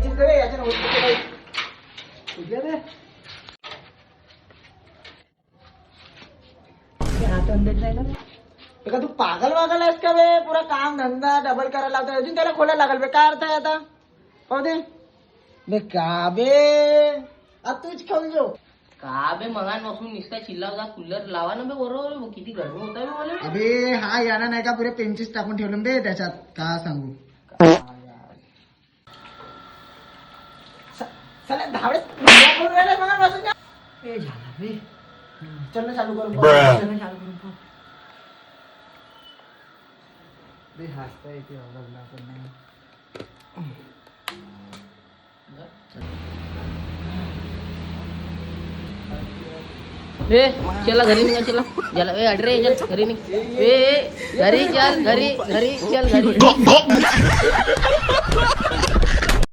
pencil दे याच्या हात अंदर जायला का तू पागल वागल आहेस का बे पुरा काम धंदा डबल करायला लावता अजून त्याला खोलायला लागल बे काय अर्थ आहे आता पाहू दे बे का बे तूच खाऊन जाऊ का बे मगान बसून निसता चिल्लावता कूलर लावा ना बे बरोबर किती गरमी होता बे मला अबे हा याना नाही का पुरे पेन्सिल्स टाकून ठेवलं बे त्याच्यात का सांगू चला धावडे करून राहिले मगापासून ए झाला बे चल ना चालू करून चल ना चालू करून बे हसता येते आवडला पण नाही ए चला घरी निघा चला चला ए अडरे चल घरी निघ ए घरी चल घरी चल घरी